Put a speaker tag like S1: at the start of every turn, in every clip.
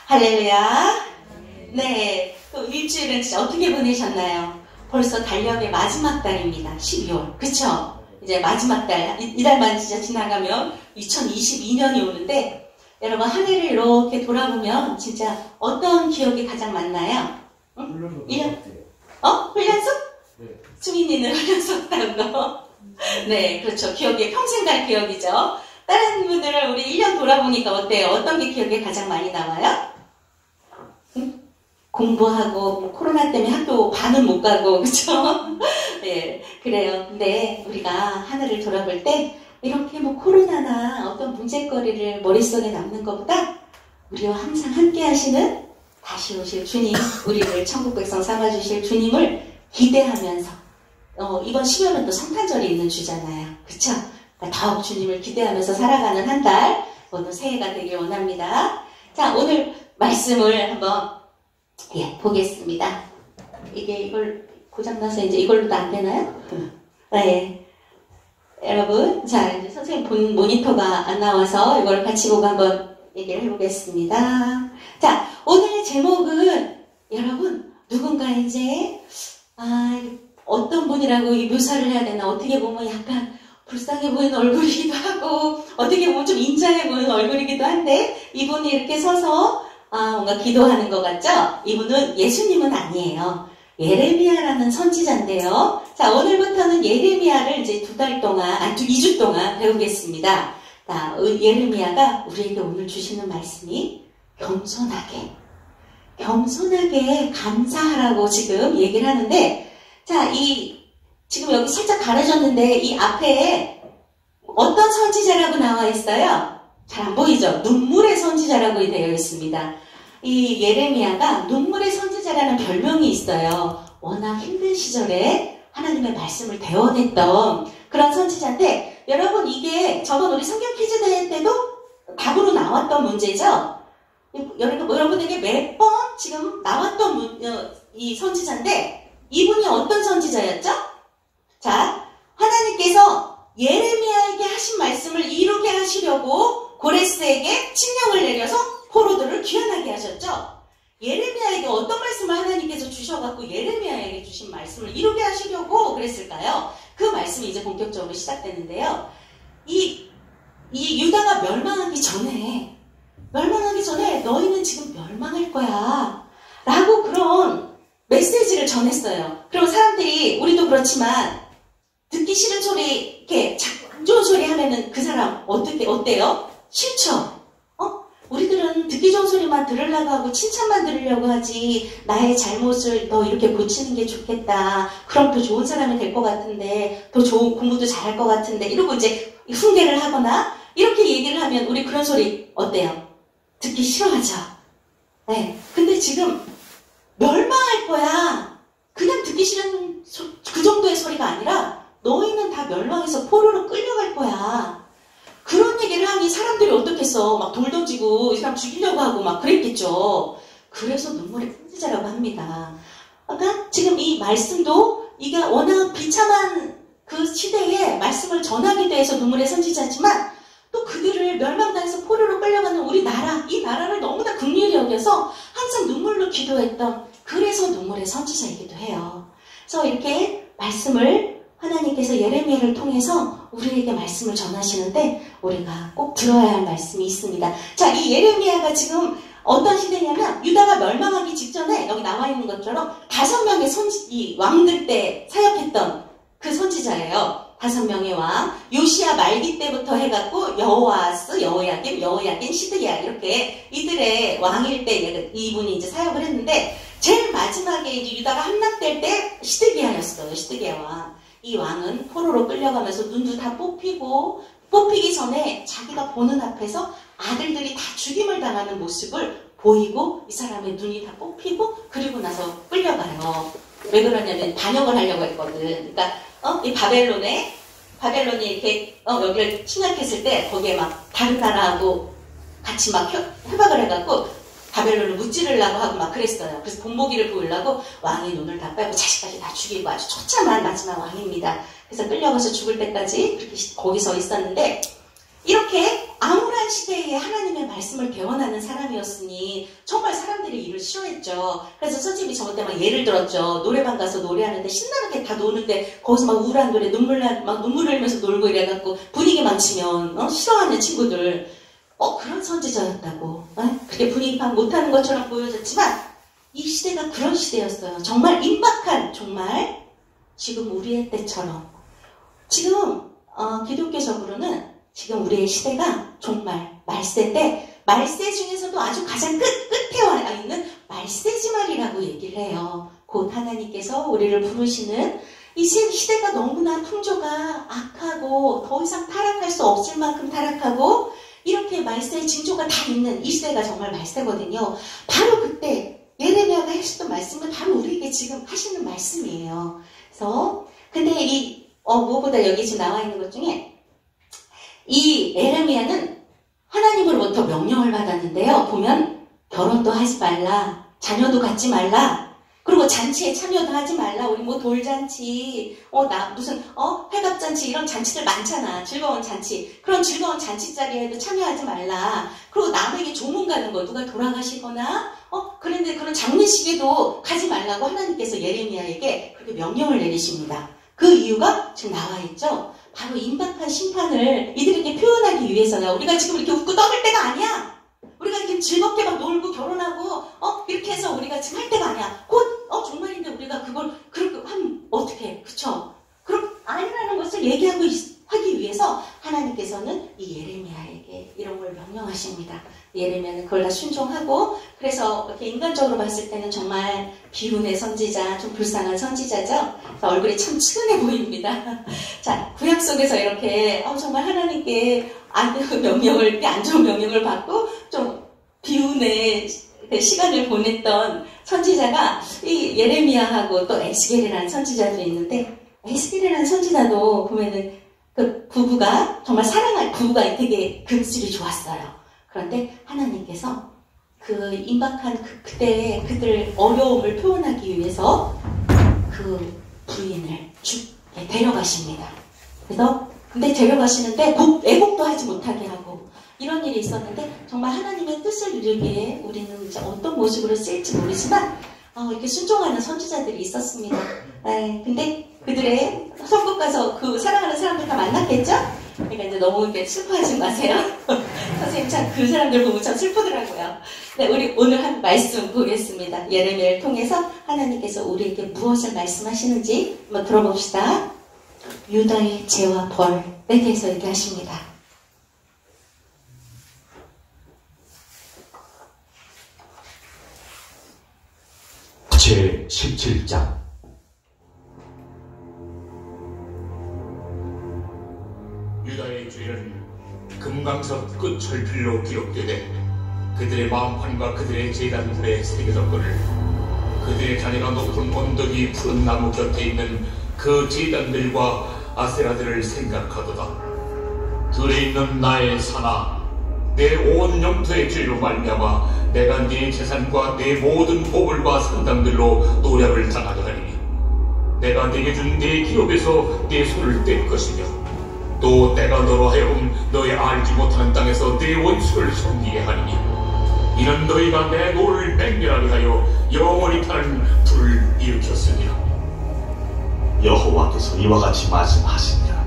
S1: 할렐루야. 네, 또 일주일은 진짜 어떻게 보내셨나요? 벌써 달력의 마지막 달입니다. 12월. 그쵸? 이제 마지막 달, 이달만 진짜 지나가면 2022년이 오는데, 여러분 한 해를 이렇게 돌아보면 진짜 어떤 기억이 가장 많나요? 응? 1년? 훈련소?
S2: 네.
S1: 수민이는 훈련소 딴 거. 네, 그렇죠. 기억에 평생 갈 기억이죠. 다른 분들은 우리 1년 돌아보니까 어때요? 어떤 게 기억에 가장 많이 남아요? 응? 공부하고, 뭐 코로나 때문에 학교 반은 못 가고, 그쵸? 네, 그래요. 근데 우리가 하늘을 돌아볼 때, 이렇게 뭐 코로나나 어떤 문제거리를 머릿속에 남는 것보다, 우리와 항상 함께 하시는 다시 오실 주님, 우리를 천국 백성 삼아주실 주님을 기대하면서, 이번 10월은 또 성탄절이 있는 주잖아요. 그쵸? 그러니까 더욱 주님을 기대하면서 살아가는 한 달, 오늘 새해가 되길 원합니다. 자, 오늘 말씀을 한번, 보겠습니다. 이걸 고장나서 이제 이걸로도 안 되나요? 네. 여러분, 자, 이제 선생님 본 모니터가 안 나와서 이걸 같이 보고 한번 얘기를 해보겠습니다. 자, 오늘의 제목은, 여러분, 누군가 이제, 어떤 분이라고 이 묘사를 해야 되나, 어떻게 보면 약간 불쌍해 보이는 얼굴이기도 하고, 어떻게 보면 좀 인자해 보이는 얼굴이기도 한데, 이분이 이렇게 서서, 뭔가 기도하는 것 같죠? 이분은 예수님은 아니에요. 예레미야라는 선지자인데요. 자, 오늘부터는 예레미야를 이제 2달 동안, 2주 동안 배우겠습니다. 자, 예레미야가 우리에게 오늘 주시는 말씀이 겸손하게 감사하라고 지금 얘기를 하는데, 자, 지금 여기 살짝 가려졌는데, 이 앞에 어떤 선지자라고 나와 있어요? 잘 안 보이죠? 눈물의 선지자라고 되어 있습니다. 이 예레미야가 눈물의 선지자라는 별명이 있어요. 워낙 힘든 시절에 하나님의 말씀을 대원했던 그런 선지자인데, 여러분 이게 저번 우리 성경 퀴즈 대회 때도 답으로 나왔던 문제죠? 여러분에게 몇 번 지금 나왔던 이 선지자인데, 이분이 어떤 선지자였죠? 자, 하나님께서 예레미야에게 하신 말씀을 이루게 하시려고 고레스에게 칙령을 내려서 포로들을 귀환하게 하셨죠? 예레미야에게 어떤 말씀을 하나님께서 주셔갖고 예레미야에게 주신 말씀을 이루게 하시려고 그랬을까요? 그 말씀이 이제 본격적으로 시작되는데요. 이 유다가 멸망하기 전에 너희는 지금 멸망할 거야 라고 그런 메시지를 전했어요. 그럼 사람들이, 우리도 그렇지만 듣기 싫은 소리, 이렇게 자꾸 안 좋은 소리 하면은 그 사람 어때요? 싫죠? 우리들은 듣기 좋은 소리만 들으려고 하고 칭찬만 들으려고 하지, 나의 잘못을 너 이렇게 고치는 게 좋겠다, 그럼 더 좋은 사람이 될 것 같은데, 더 좋은 공부도 잘할 것 같은데, 이러고 이제 훈계를 하거나 이렇게 얘기를 하면 우리 그런 소리 어때요? 듣기 싫어하죠? 네. 근데 지금 멸망할 거야, 그냥 듣기 싫은 그 정도의 소리가 아니라 너희는 다 멸망해서 포로로 끌려갈 거야, 그런 얘기를 하니 사람들이 어떻겠어? 막 돌 던지고 이 사람 죽이려고 하고 막 그랬겠죠. 그래서 눈물의 선지자라고 합니다. 그러니까 지금 이 말씀도 이게 워낙 비참한 그 시대에 말씀을 전하기 위해서 눈물의 선지자지만, 또 그들을 멸망당해서 포로로 끌려가는 우리 나라, 이 나라를 너무나 긍휼히 여겨서 항상 눈물로 기도했던, 그래서 눈물의 선지자이기도 해요. 그래서 이렇게 말씀을 하나님께서 예레미야를 통해서 우리에게 말씀을 전하시는데, 우리가 꼭 들어야 할 말씀이 있습니다. 자, 이 예레미야가 지금 어떤 시대냐면, 유다가 멸망하기 직전에 여기 나와 있는 것처럼 5명의 이 왕들 때 사역했던 그 선지자예요. 5명의 왕, 요시야 말기 때부터 해갖고 여호아스, 여호야긴, 시드기야, 이렇게 이들의 왕일 때 이분이 이제 사역을 했는데, 제일 마지막에 이제 유다가 함락될 때 시드기야였어요. 시드기야 왕. 이 왕은 포로로 끌려가면서 눈도 다 뽑히기 전에 자기가 보는 앞에서 아들들이 다 죽임을 당하는 모습을 보이고, 이 사람의 눈이 다 뽑히고, 그리고 나서 끌려가요. 왜 그러냐면 반역을 하려고 했거든. 그러니까 이 바벨론이 이렇게 여기를 침략했을 때 거기에 막 다른 나라하고 같이 막 협박을 해갖고 바벨론을 무찌르려고 하고 막 그랬어요. 그래서 본보기를 보이려고 왕이 눈을 다 빼고 자식까지 다 죽이고 아주 처참한 마지막 왕입니다. 그래서 끌려가서 죽을 때까지 그렇게 거기서 있었는데, 이렇게 아무라 인간 시대에 하나님의 말씀을 대원하는 사람이었으니 정말 사람들이 이를 싫어했죠. 그래서 선생님이 저번 때 막 예를 들었죠. 노래방 가서 노래하는데 신나게 다 노는데 거기서 막 우울한 노래 눈물 흘리면서 놀고 이래갖고 분위기 망치면 싫어하는 친구들 그런 선지자였다고. 그게 분위기 파악 못하는 것처럼 보여졌지만 이 시대가 그런 시대였어요. 정말 임박한, 정말 지금 우리의 때처럼. 지금 기독교적으로는 지금 우리의 시대가 정말 말세인데 말세 중에서도 아주 가장 끝에 와 있는 말세지말이라고 얘기를 해요. 곧 하나님께서 우리를 부르시는 이 시대가 너무나 풍조가 악하고 더 이상 타락할 수 없을 만큼 타락하고 이렇게 말세의 징조가 다 있는 이 시대가 정말 말세거든요. 바로 그때 예레미야가 했었던 말씀은 바로 우리에게 지금 하시는 말씀이에요. 그래서 근데 무엇보다 여기 지금 나와 있는 것 중에 이 예레미야는 하나님으로부터 명령을 받았는데요. 보면 결혼도 하지 말라, 자녀도 갖지 말라, 그리고 잔치에 참여도 하지 말라. 우리 뭐 돌잔치, 무슨 회갑잔치 이런 잔치들 많잖아. 즐거운 잔치. 그런 즐거운 잔치 자리에도 참여하지 말라. 그리고 남에게 조문 가는 거, 누가 돌아가시거나 그런데 그런 장례식에도 가지 말라고 하나님께서 예레미야에게 그렇게 명령을 내리십니다. 그 이유가 지금 나와 있죠. 바로 임박한 심판을 이들에게 표현하기 위해서야. 우리가 지금 이렇게 웃고 떠들 때가 아니야. 우리가 이렇게 즐겁게 막 놀고 결혼하고 이렇게 해서 우리가 지금 할 때가 아니야. 곧 정말인데 우리가 그걸 그렇게 하면 어떡해. 그쵸? 그럼 아니라는 것을 하기 위해서 하나님께서는 이 예레미야에게 이런 걸 명령하십니다. 예레미야는 그걸 다 순종하고, 그래서 이렇게 인간적으로 봤을 때는 정말 비운의 선지자, 좀 불쌍한 선지자죠. 얼굴이 참 측은해 보입니다. 자, 구약 속에서 이렇게 정말 하나님께 안 좋은 명령을 받고 좀 비운의 시간을 보냈던 선지자가 이 예레미야하고 또 에스겔이라는 선지자도 있는데, 에스겔이라는 선지자도 보면은 그 부부가 정말 사랑할 부부가 되게 금슬이 좋았어요. 그런데 하나님께서 그 임박한 그때의 그들 어려움을 표현하기 위해서 그 부인을 데려가십니다. 그래서 근데 데려가시는데 애국도 하지 못하게 하고 이런 일이 있었는데, 정말 하나님의 뜻을 이루기에 우리는 이제 어떤 모습으로 쓰일지 모르지만 이렇게 순종하는 선지자들이 있었습니다. 근데 그들의 천국 가서 그 사랑하는 사람들 다 만났겠죠? 그러니까 이제 너무 이렇게 슬퍼하지 마세요. 선생님 참 그 사람들 보면 참 슬프더라고요. 네, 우리 오늘 한 말씀 보겠습니다. 예레미야를 통해서 하나님께서 우리에게 무엇을 말씀하시는지 한번 들어봅시다. 유다의 죄와 벌에 대해서 얘기하십니다.
S2: 제 17장. 유다의 죄는 금강석 끝 철필로 기록되되 그들의 마음판과 그들의 제단들에 새겨졌거늘 그들의 자녀가 높은 언덕이 푸른 나무 곁에 있는 그 제단들과 아세라들을 생각하도다. 들에 있는 나의 산아, 내 온 영토의 죄로 말미암아 내가 네 재산과 내 모든 보물과 산당들로 노략을 당하게 하리니 내가 네게 준 네 기업에서 네 손을 뗄 것이며 또 내가 너로 하여금 너의 알지 못하는 땅에서 네 원수를 섬기게 하리니 이는 너희가 내 노를 맹렬하게 하여 영원히 타는 불을 일으켰으니라.
S3: 여호와께서 이와 같이 말씀하시니라.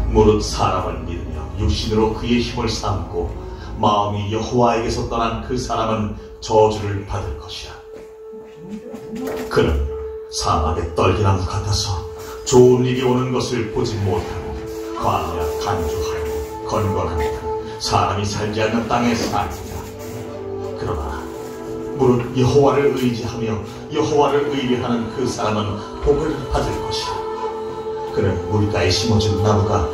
S3: 무릇 사람을 믿으며 육신으로 그의 힘을 삼고 마음이 여호와에게서 떠난 그 사람은 저주를 받을 것이라. 그는 사막의 떨기나무 같아서 좋은 일이 오는 것을 보지 못하고 광야 간주하고 건건한 땅, 사람이 살지 않는 땅에 살리라. 그러나 무릇 여호와를 의지하며 여호와를 의뢰하는 그 사람은 복을 받을 것이라. 그는 물가에 심어진 나무가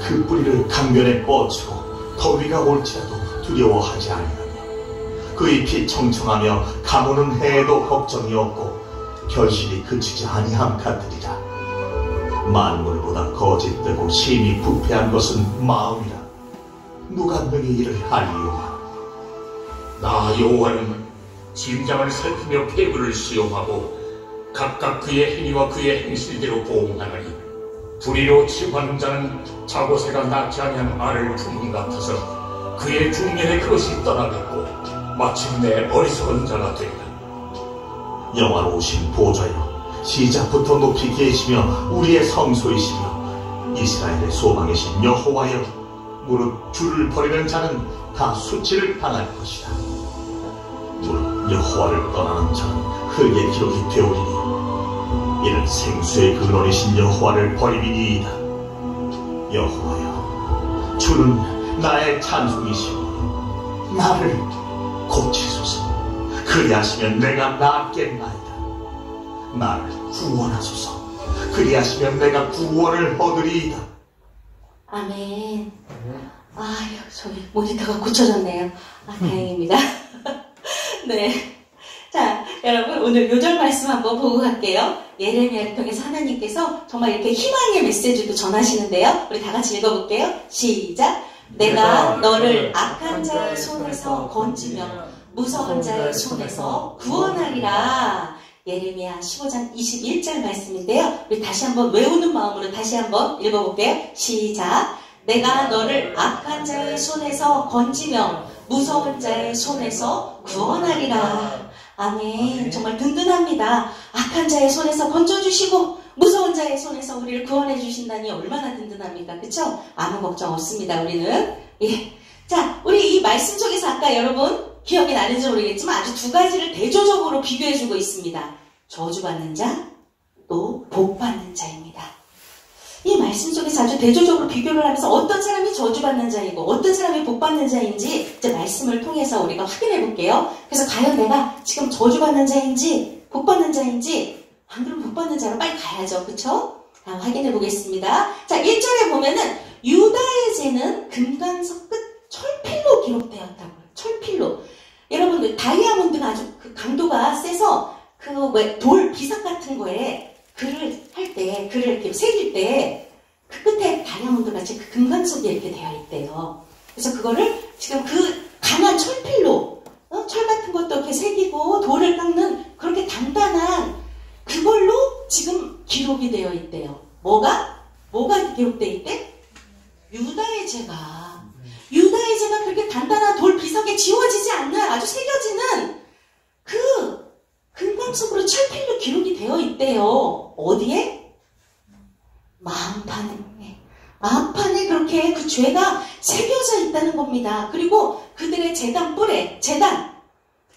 S3: 그 뿌리를 강변에 뻗치고 더위가 올지라도 두려워하지 아니하며 그 잎이 청청하며 가무는 해에도 걱정이 없고 결실이 그치지 아니함 같으리라. 만물보다 거짓되고 심히 부패한 것은 마음이라. 누가 능히 이를 알리오마.
S2: 나 여호와는 짐장을 살피며 폐부를 시험하고 각각 그의 행위와 그의 행실대로 보응하나니 불의로 취하는 자는 자고새가 낳지 아니한 알을 품은 같아서 그의 중년에 그것이 떠나겠고 마침내 어리석은 자가 되리라.
S3: 영화로우신 보좌여, 시작부터 높이 계시며 우리의 성소이시며 이스라엘의 소망이신 여호와여, 무릇 주를 버리는 자는 다 수치를 당할 것이다. 무릇 여호와를 떠나는 자는 흙의 기록이 되오리니 이는 생수의 근원이신 여호와를 버림이니이다. 여호와여, 주는 나의 찬송이시오. 나를 고치소서. 그리하시면 내가 낫겠나이다. 나를 구원하소서. 그리하시면 내가 구원을 얻으리이다.
S1: 아멘. 아유, 저기 모니터가 고쳐졌네요. 아, 다행입니다. 네. 자, 여러분, 오늘 요절 말씀 한번 보고 갈게요. 예레미야를 통해서 하나님께서 정말 이렇게 희망의 메시지도 전하시는데요. 우리 다 같이 읽어볼게요. 시작. 내가 너를 악한 자의 손에서 건지며 무서운 자의 손에서 구원하리라. 예레미야 15장 21절 말씀인데요. 우리 다시 한번 외우는 마음으로 다시 한번 읽어볼게요. 시작. 내가 너를 악한 자의 손에서 건지며 무서운 자의 손에서 구원하리라. 아멘. 정말 든든합니다. 악한 자의 손에서 건져주시고 무서운 자의 손에서 우리를 구원해 주신다니 얼마나 든든합니까? 그쵸? 아무 걱정 없습니다. 우리는. 예. 자, 우리 이 말씀 속에서 아까 여러분 기억이 나는지 모르겠지만 아주 두 가지를 대조적으로 비교해주고 있습니다. 저주받는 자, 또 복받는 자입니다. 이 말씀 속에서 아주 대조적으로 비교를 하면서 어떤 사람이 저주받는 자이고 어떤 사람이 복받는 자인지 이제 말씀을 통해서 우리가 확인해 볼게요. 그래서 과연 내가 지금 저주받는 자인지 복받는 자인지, 안 그러면 복받는 자로 빨리 가야죠. 그쵸? 확인해 보겠습니다. 자, 1절에 보면은 유다의 죄는 금강석 끝 철필로 기록되었다고요. 철필로. 여러분들 다이아몬드가 아주 그 강도가 세서 그 왜 돌 비석 같은 거에 글을 할 때, 글을 이렇게 새길 때 그 끝에 다이아몬드 같이 그 금강석이 이렇게 되어 있대요. 그래서 그거를 지금 그 강한 철필로 철 같은 것도 이렇게 새기고 돌을 깎는 그렇게 단단한 그걸로 지금 기록이 되어 있대요. 뭐가 기록되어 있대? 유다의 죄가 그렇게 단단한 돌 비석에 지워지지 않는 아주 새겨지는 그 금강석으로 철필로 기록이 되어 있대요. 어디에? 마음판에 그렇게 그 죄가 새겨져 있다는 겁니다. 그리고 그들의 제단 뿔에,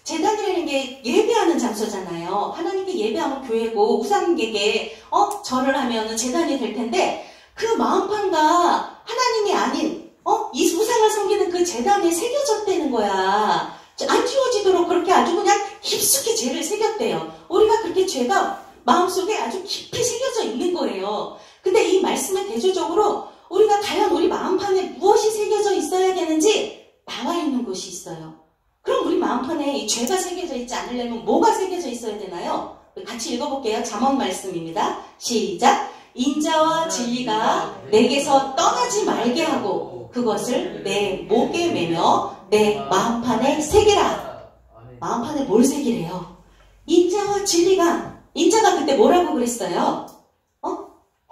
S1: 제단이라는 게 예배하는 장소잖아요. 하나님께 예배하면 교회고 우상에게 절을 하면 제단이 될 텐데 그 마음판과 하나님이 아닌 이 우상을 섬기는 그 제단에 새겨졌다는 거야. 안 지워지도록 그렇게 아주 그냥 깊숙이 죄를 새겼대요. 우리가 그렇게 죄가 마음속에 아주 깊이 새겨져 있는 거예요. 근데 이 말씀에 대조적으로 우리가 과연 우리 마음판에 무엇이 새겨져 있어야 되는지 나와 있는 곳이 있어요. 그럼 우리 마음판에 이 죄가 새겨져 있지 않으려면 뭐가 새겨져 있어야 되나요? 같이 읽어볼게요. 잠언 말씀입니다. 시작. 인자와 진리가 내게서 떠나지 말게 하고 그것을 내 목에 매며 내 마음판에 새기라. 마음판에 뭘 새기래요? 인자와 진리가. 인자가 그때 뭐라고 그랬어요?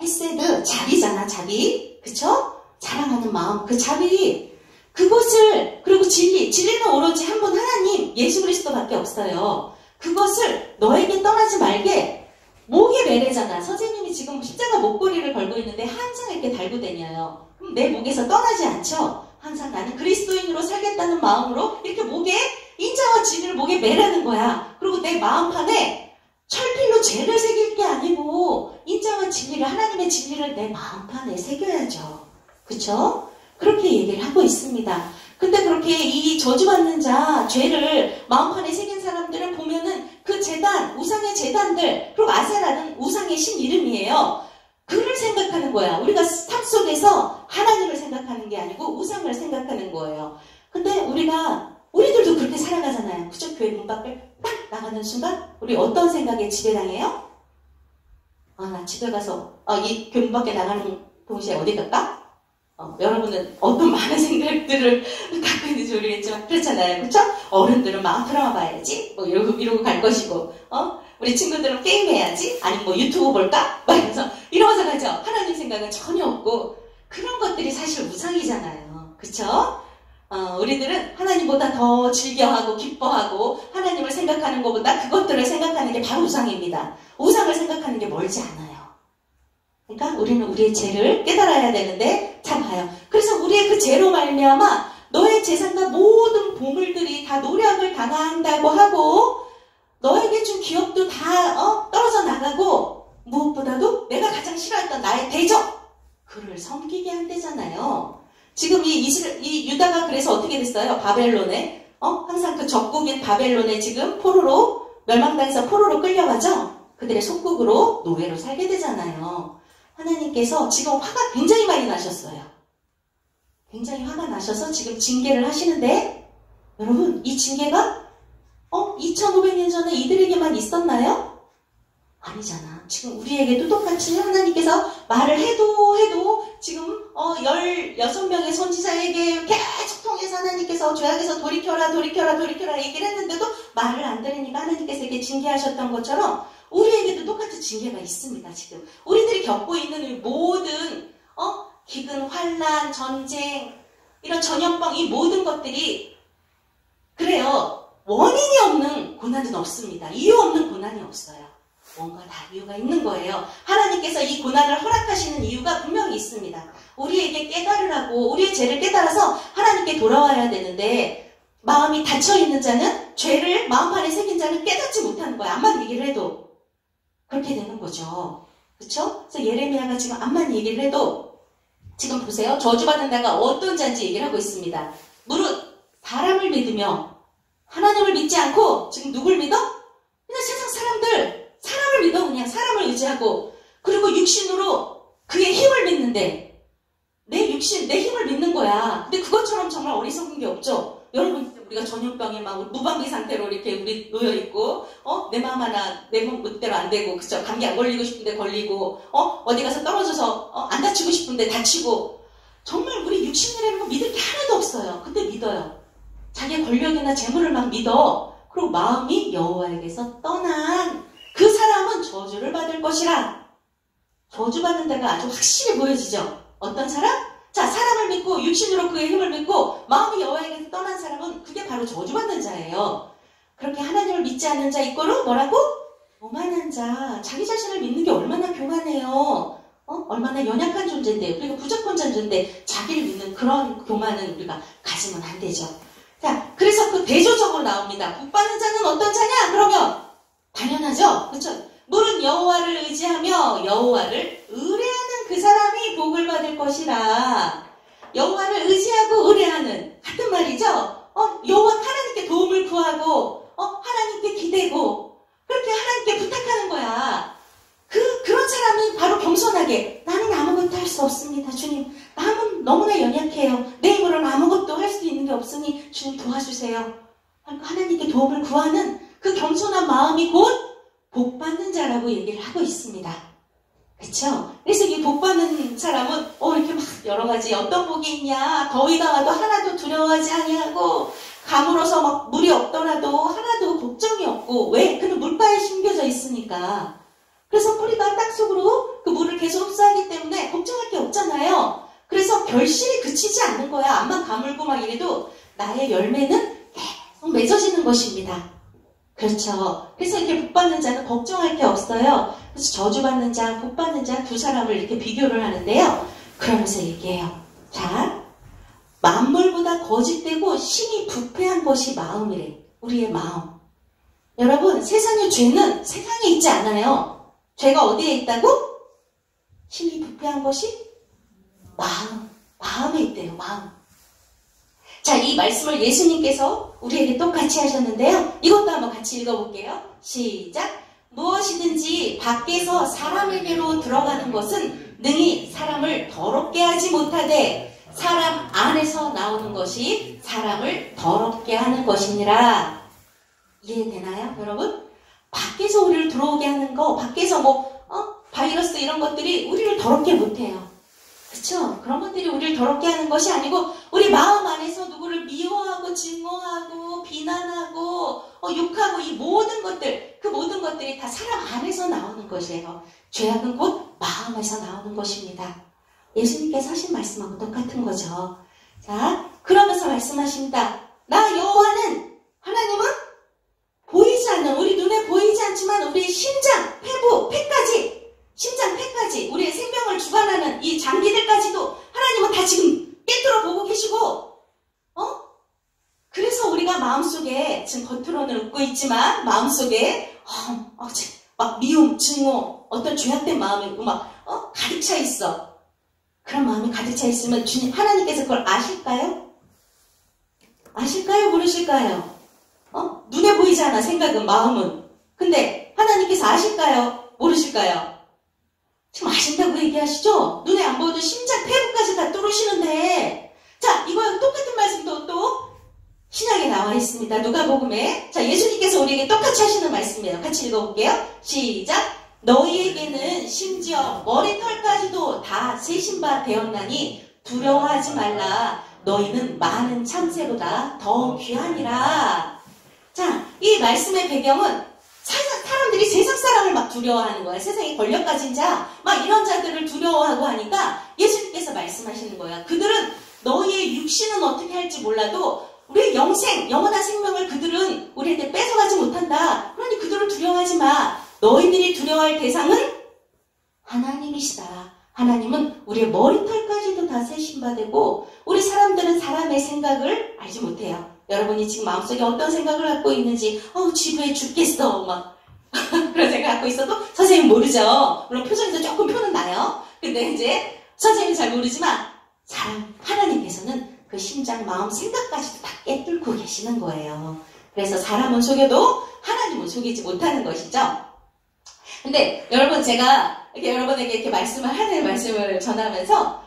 S1: 헤세드, 자비잖아, 자비. 그쵸? 사랑하는 마음, 그 자비. 그것을, 그리고 진리는 오로지 한 분 하나님, 예수 그리스도밖에 없어요. 그것을 너에게 떠나지 말게 목에 매래잖아. 선생님이 지금 십자가 목걸이를 걸고 있는데 항상 이렇게 달고 다녀요. 그럼 내 목에서 떠나지 않죠? 항상 나는 그리스도인으로 살겠다는 마음으로 이렇게 목에 인자와 진리를 목에 매라는 거야. 그리고 내 마음판에 철필로 죄를 새길 게 아니고 인자와 진리를, 하나님의 진리를 내 마음판에 새겨야죠. 그쵸? 그렇게 얘기를 하고 있습니다. 근데 그렇게 이 저주받는 자, 죄를 마음판에 새긴 사람들을 보면은 그 제단, 우상의 제단들, 그리고 아세라는 우상의 신 이름이에요. 그를 생각하는 거야. 우리가 삶 속에서 하나님을 생각하는 게 아니고 우상을 생각하는 거예요. 근데 우리들도 그렇게 살아가잖아요. 그죠? 교회 문 밖을 딱 나가는 순간 우리 어떤 생각에 지배당해요? 나 집에 가서 이 교회 문 밖에 나가는 동시에 어디 갈까? 여러분은 어떤 많은 생각들을 갖고 있는지 모르겠지만 그렇잖아요. 그렇죠? 어른들은 막 드라마 봐야지 뭐 이러고 갈 것이고 우리 친구들은 게임해야지 아니면 뭐 유튜브 볼까? 막 이러면서 이러면서 가죠. 하나님 생각은 전혀 없고 그런 것들이 사실 우상이잖아요. 그렇죠? 우리들은 하나님보다 더 즐겨하고 기뻐하고 하나님을 생각하는 것보다 그것들을 생각하는 게 바로 우상입니다. 우상을 생각하는 게 멀지 않아요. 그러니까 우리는 우리의 죄를 깨달아야 되는데 참 봐요. 그래서 우리의 그 죄로 말미암아 너의 재산과 모든 보물들이 다 노력을 당한다고 하고 너에게 준 기업도 다 떨어져 나가고 무엇보다도 내가 가장 싫어했던 나의 대적 그를 섬기게 한대잖아요. 지금 이 유다가 그래서 어떻게 됐어요? 바벨론에 항상 그 적국인 바벨론에 지금 포로로 멸망당해서 포로로 끌려가죠. 그들의 속국으로 노예로 살게 되잖아요. 하나님께서 지금 화가 굉장히 많이 나셨어요. 굉장히 화가 나셔서 지금 징계를 하시는데 여러분 이 징계가 2500년 전에 이들에게만 있었나요? 아니잖아. 지금 우리에게도 똑같이 하나님께서 말을 해도 지금 16명의 선지자에게 계속 통해서 하나님께서 죄악에서 돌이켜라 얘기를 했는데도 말을 안 들으니까 하나님께서 이렇게 징계하셨던 것처럼 우리에게도 똑같은 징계가 있습니다. 지금 우리들이 겪고 있는 이 모든 기근, 환난, 전쟁, 이런 전염병 이 모든 것들이 그래요. 원인이 없는 고난은 없습니다. 이유 없는 고난이 없어요. 뭔가 다 이유가 있는 거예요. 하나님께서 이 고난을 허락하시는 이유가 분명히 있습니다. 우리에게 깨달으라고 우리의 죄를 깨달아서 하나님께 돌아와야 되는데 마음이 닫혀있는 자는 죄를 마음판에 새긴 자는 깨닫지 못하는 거예요. 암만 얘기를 해도 그렇게 되는 거죠. 그렇죠? 그래서 예레미야가 지금 암만 얘기를 해도 지금 보세요. 저주받은 자가 어떤 자인지 얘기를 하고 있습니다. 무릇 사람을 믿으며 하나님을 믿지 않고 지금 누굴 믿어? 그냥 세상 사람을 믿어. 그냥 사람을 의지하고 그리고 육신으로 그의 힘을 믿는데 내 육신, 내 힘을 믿는 거야. 근데 그것처럼 정말 어리석은 게 없죠. 여러분 우리가 전염병에 막 무방비 상태로 이렇게 우리 놓여있고 내 마음 하나 내 몸대로 안 되고 그쵸? 감기 안 걸리고 싶은데 걸리고 어디 가서 떨어져서 안 다치고 싶은데 다치고 정말 우리 육신이라는 거 믿을 게 하나도 없어요. 근데 믿어요. 자기의 권력이나 재물을 막 믿어. 그리고 마음이 여호와에게서 떠난 그 사람은 저주를 받을 것이라. 저주받는 데가 아주 확실히 보여지죠. 어떤 사람? 자, 사람을 믿고 육신으로 그의 힘을 믿고 마음이 여호와에게서 떠난 사람은 그게 바로 저주받는 자예요. 그렇게 하나님을 믿지 않는 자 이꼴로 뭐라고? 오만한 자. 자기 자신을 믿는 게 얼마나 교만해요. 얼마나 연약한 존재인데 우리가 부족한 존재인데 자기를 믿는 그런 교만은 우리가 가지면 안 되죠. 자, 그래서 그 대조적으로 나옵니다. 복받는 자는 어떤 자냐? 그러면 당연하죠. 그렇죠? 물은 여호와를 의지하며 여호와를 의뢰하는 그 사람이 복을 받을 것이라. 여호와를 의지하고 의뢰하는 같은 말이죠. 여호와 하나님께 도움을 구하고 하나님께 기대고 그렇게 하나님께 부탁하는 거야. 그런 사람이 바로 겸손하게 나는 아무것도 할 수 없습니다. 주님, 나는 너무나 연약해요. 내 힘으로는 아무것도 할 수 있는 게 없으니 주님 도와주세요. 하나님께 도움을 구하는 그 겸손한 마음이 곧 복받는 자라고 얘기를 하고 있습니다. 그렇죠? 그래서 이 복받는 사람은 이렇게 막 여러 가지 어떤 복이 있냐, 더위가 와도 하나도 두려워하지 아니하고 가물어서 막 물이 없더라도 하나도 걱정이 없고 왜? 그는 물바에 심겨져 있으니까. 그래서 뿌리가 땅속으로 그 물을 계속 흡수하기 때문에 걱정할 게 없잖아요. 그래서 결실이 그치지 않는 거야. 암만 가물고 막 이래도 나의 열매는 계속 맺어지는 것입니다. 그렇죠. 그래서 이렇게 복받는 자는 걱정할 게 없어요. 그래서 저주받는 자, 복받는 자 두 사람을 이렇게 비교를 하는데요. 그러면서 얘기해요. 자, 만물보다 거짓되고 심히 부패한 것이 마음이래. 우리의 마음. 여러분, 세상의 죄는 세상에 있지 않아요. 죄가 어디에 있다고? 심히 부패한 것이 마음에 있대요. 마음. 자, 이 말씀을 예수님께서 우리에게 똑같이 하셨는데요. 이것도 한번 같이 읽어볼게요. 시작. 무엇이든지 밖에서 사람에게로 들어가는 것은 능히 사람을 더럽게 하지 못하되 사람 안에서 나오는 것이 사람을 더럽게 하는 것이니라. 이해되나요, 여러분? 밖에서 우리를 들어오게 하는 거, 밖에서 바이러스 이런 것들이 우리를 더럽게 못해요. 그렇죠? 그런 것들이 우리를 더럽게 하는 것이 아니고 우리 마음 안에서 누구를 미워하고 증오하고 비난하고 욕하고 이 모든 것들, 그 모든 것들이 다 사람 안에서 나오는 것이에요. 죄악은 곧 마음에서 나오는 것입니다. 예수님께서 하신 말씀하고 똑같은 거죠. 자, 그러면서 말씀하십니다. 나 여호와는, 하나님은 보이지 않는, 우리 눈에 보이지 않지만 우리의 심장, 폐부, 폐까지, 심장, 폐까지, 우리의 생명을 주관하는 이 장기들까지도 하나님은 다 지금 깨뚫어 보고 계시고, 그래서 우리가 마음속에, 지금 겉으로는 웃고 있지만 마음속에 막 미움, 증오, 어떤 죄악된 마음이 막 가득 차 있어. 그런 마음이 가득 차 있으면 주님, 하나님께서 그걸 아실까요? 아실까요? 모르실까요? 눈에 보이지 않아, 생각은, 마음은. 근데 하나님께서 아실까요? 모르실까요? 지금 아신다고 얘기하시죠? 눈에 안 보여도 심장, 폐부까지 다 뚫으시는데, 자, 이거랑 똑같은 말씀도 또 신약에 나와 있습니다. 누가복음에. 자, 예수님께서 우리에게 똑같이 하시는 말씀이에요. 같이 읽어볼게요. 시작. 너희에게는 심지어 머리털까지도 다 세신 바 되었나니 두려워하지 말라. 너희는 많은 참새보다 더 귀하니라. 자, 이 말씀의 배경은 사람들이 세상 사람을 막 두려워하는 거야. 세상의 권력 가진 자, 막 이런 자들을 두려워하고 하니까 예수님께서 말씀하시는 거야. 그들은 너희의 육신은 어떻게 할지 몰라도 우리의 영원한 생명을 그들은 우리한테 뺏어가지 못한다. 그러니 그들을 두려워하지 마. 너희들이 두려워할 대상은 하나님이시다. 하나님은 우리의 머리털까지도 다 세신 바 되고, 우리 사람들은 사람의 생각을 알지 못해요. 여러분이 지금 마음속에 어떤 생각을 갖고 있는지, 지루해 죽겠어, 막 그런 생각 갖고 있어도 선생님 모르죠. 물론 표정에서 조금 표는 나요. 근데 이제 선생님은 잘 모르지만 하나님께서는 그 심장, 마음, 생각까지도 다 깨뚫고 계시는 거예요. 그래서 사람은 속여도 하나님은 속이지 못하는 것이죠. 근데 여러분, 제가 이렇게 여러분에게 이렇게 말씀을 전하면서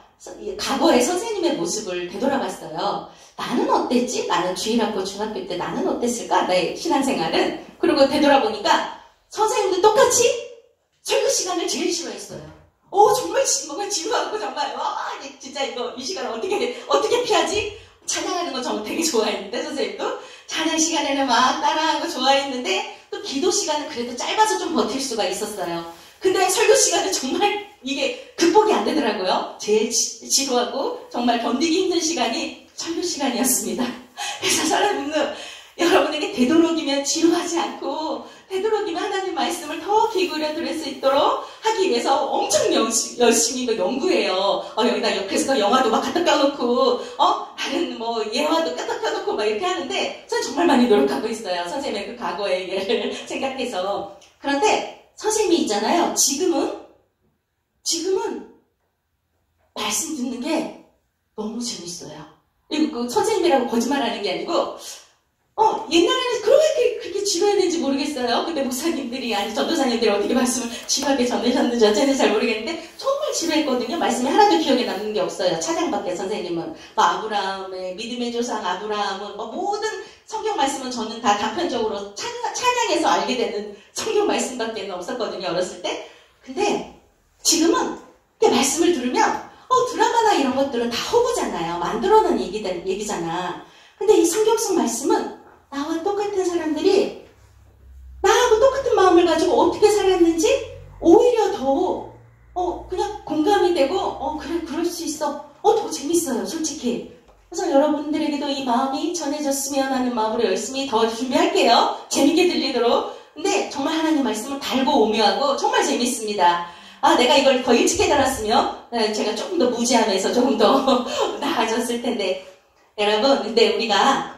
S1: 과거의 선생님의 모습을 되돌아봤어요. 나는 어땠지? 나는 주일학교 중학교 때 나는 어땠을까? 나의 신앙생활은. 그리고 되돌아보니까 선생님도 똑같이 설교 시간을 제일 싫어했어요. 정말 뭔가 지루하고 정말 진짜 이 시간을 어떻게 피하지? 찬양하는 거 정말 되게 좋아했는데, 선생님도 찬양 시간에는 막 따라하는 거 좋아했는데, 또 기도 시간은 그래도 짧아서 좀 버틸 수가 있었어요. 근데 설교 시간은 정말 이게 극복이 안 되더라고요. 제일 지루하고 정말 견디기 힘든 시간이 설교 시간이었습니다. 그래서 여러분에게 되도록이면 지루하지 않고, 되도록이면 하나님 말씀을 더 기울여 들을 수 있도록 하기 위해서 엄청 열심히 연구해요. 그래서 영화도 막 갖다 껴놓고, 다른 예화도 갖다 껴놓고 막 이렇게 하는데, 저는 정말 많이 노력하고 있어요. 선생님의 그 과거의 예를 생각해서. 그런데 선생님이 있잖아요. 지금은 말씀 듣는 게 너무 재밌어요. 그리고 그 선생님이라고 거짓말하는 게 아니고, 옛날에는 그렇게 지루했는지 모르겠어요. 근데 목사님들이, 전도사님들이 어떻게 말씀을 지루하게 전하셨는지 어쨌든 잘 모르겠는데, 정말 지루했거든요. 말씀이 하나도 기억에 남는 게 없어요. 찬양밖에. 선생님은 아브라함의 믿음의 조상 아브라함은 모든 성경 말씀은 저는 다 단편적으로 찬양해서 알게 되는 성경 말씀밖에 없었거든요. 어렸을 때. 근데 지금은 이렇게 말씀을 들으면 드라마나 이런 것들은 다 허구잖아요. 만들어놓은 얘기잖아. 근데 이 성경 속 말씀은 나와 똑같은 사람들이 나하고 똑같은 마음을 가지고 어떻게 살았는지 오히려 더 그냥 공감이 되고 그래, 그럴 수 있어. 더 재밌어요, 솔직히. 그래서 여러분들에게도 이 마음이 전해졌으면 하는 마음으로 열심히 더 준비할게요. 재밌게 들리도록. 근데 정말 하나님 말씀은 달고 오묘하고 정말 재밌습니다. 내가 이걸 더 일찍 깨달았으면 제가 조금 더 무지하면서 조금 더 나아졌을 텐데. 여러분, 근데 우리가